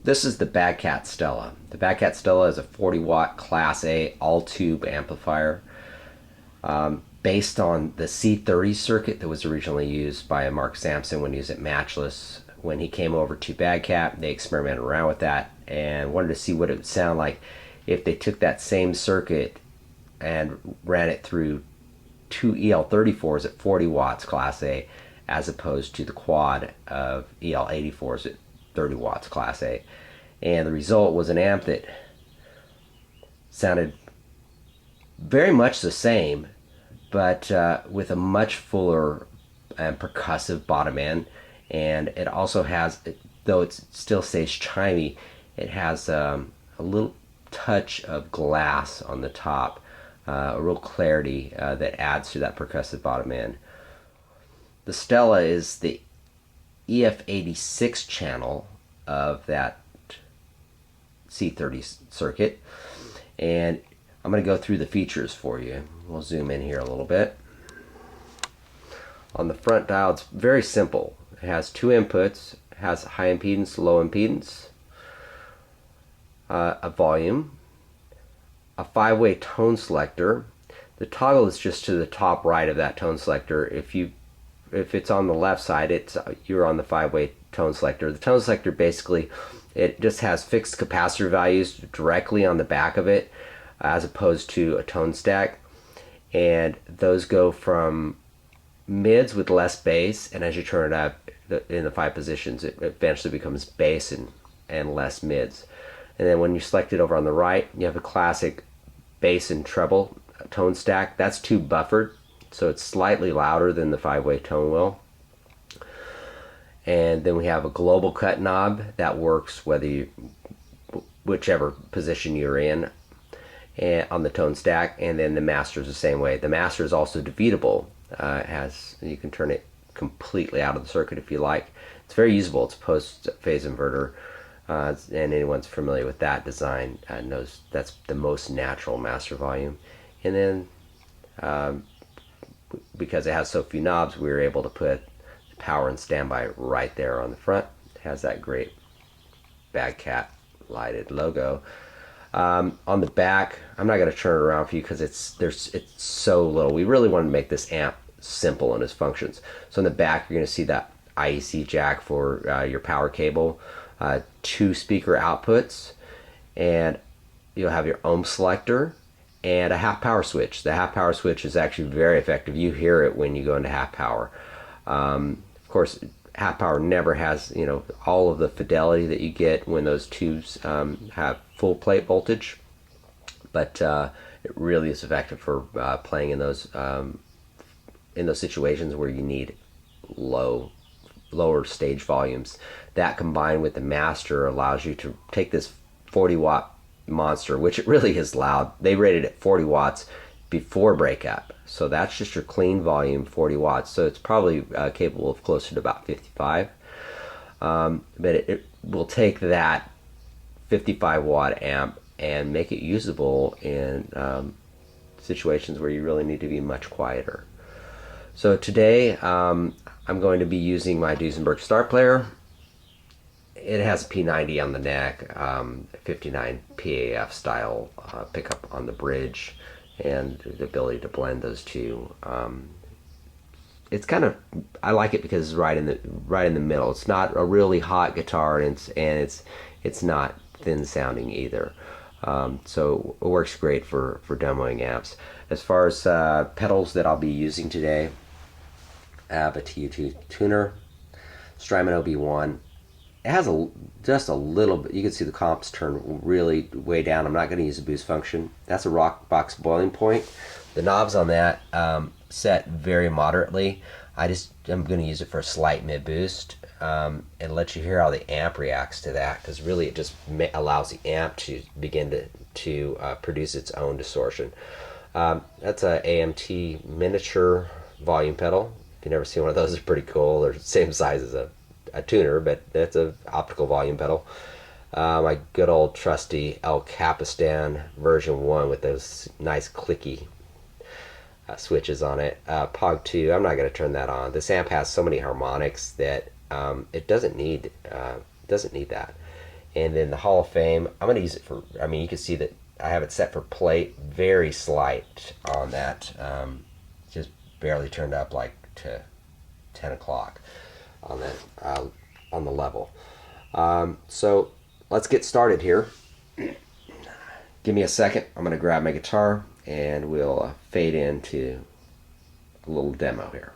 This is the Bad Cat Stella. The Bad Cat Stella is a 40 watt Class A all tube amplifier based on the C30 circuit that was originally used by Mark Sampson when he was at Matchless. When he came over to Bad Cat, they experimented around with that and wanted to see what it would sound like if they took that same circuit and ran it through two EL34s at 40 watts Class A as opposed to the quad of EL84s at 30 watts Class A. And the result was an amp that sounded very much the same, but with a much fuller and percussive bottom end. And it also has, though it still stays chimey, it has a little touch of glass on the top, a real clarity that adds to that percussive bottom end. The Stella is the EF86 channel of that C30 circuit, and I'm going to go through the features for you. We'll zoom in here a little bit. On the front dial, it's very simple. It has two inputs, it has high impedance, low impedance, a volume, a 5-way tone selector. The toggle is just to the top right of that tone selector. If it's on the left side, you're on the 5-way tone selector. The tone selector basically, it just has fixed capacitor values directly on the back of it as opposed to a tone stack, and those go from mids with less bass, and as you turn it up in the 5 positions, it eventually becomes bass and less mids. And then when you select it over on the right, you have a classic bass and treble tone stack. That's tube buffered, so it's slightly louder than the 5-way tone wheel. And then we have a global cut knob that works whichever position you're in and on the tone stack. And then the master is the same way. The master is also defeatable. You can turn it completely out of the circuit if you like. It's very usable. It's a post-phase inverter, and anyone's familiar with that design knows that's the most natural master volume. And then because it has so few knobs, we were able to put power and standby right there on the front. It has that great Bad Cat lighted logo. On the back, I'm not going to turn it around for you because it's so little. We really wanted to make this amp simple in its functions. So in the back, you're going to see that IEC jack for your power cable, 2 speaker outputs, and you'll have your ohm selector and a half power switch. The half power switch is actually very effective. You hear it when you go into half power. Of course, half power never has all of the fidelity that you get when those tubes have full plate voltage, but it really is effective for playing in those situations where you need lower stage volumes. That combined with the master allows you to take this 40 watt monster, which it really is loud. They rated it 40 watts before breakup, so that's just your clean volume 40 watts, so it's probably capable of closer to about 55, but it will take that 55 watt amp and make it usable in situations where you really need to be much quieter. So today I'm going to be using my Duesenberg start player. It has a P90 on the neck, 59 PAF style pickup on the bridge, and the ability to blend those two. It's kind of, I like it because it's right in the middle. It's not a really hot guitar, and it's not thin sounding either. So it works great for demoing amps. As far as pedals that I'll be using today, I have a TU2 tuner, Strymon OB1. It has just a little bit, you can see the comps turn really way down. I'm not going to use a boost function. That's a rock box boiling point. The knobs on that set very moderately. I'm going to use it for a slight mid boost and let you hear how the amp reacts to that, because really it just allows the amp to begin to produce its own distortion. That's a AMT miniature volume pedal. If you've never seen one of those, it's pretty cool. They're the same size as a tuner, but it's an optical volume pedal. My good old trusty El Capistan version 1 with those nice clicky switches on it. Pog 2, I'm not going to turn that on. This amp has so many harmonics that it doesn't need that. And then the Hall of Fame, I'm going to use it for, I mean, you can see that I have it set for plate, very slight on that. Just barely turned up like to 10 o'clock on that, on the level. So let's get started here. Give me a second. I'm going to grab my guitar and we'll fade into a little demo here.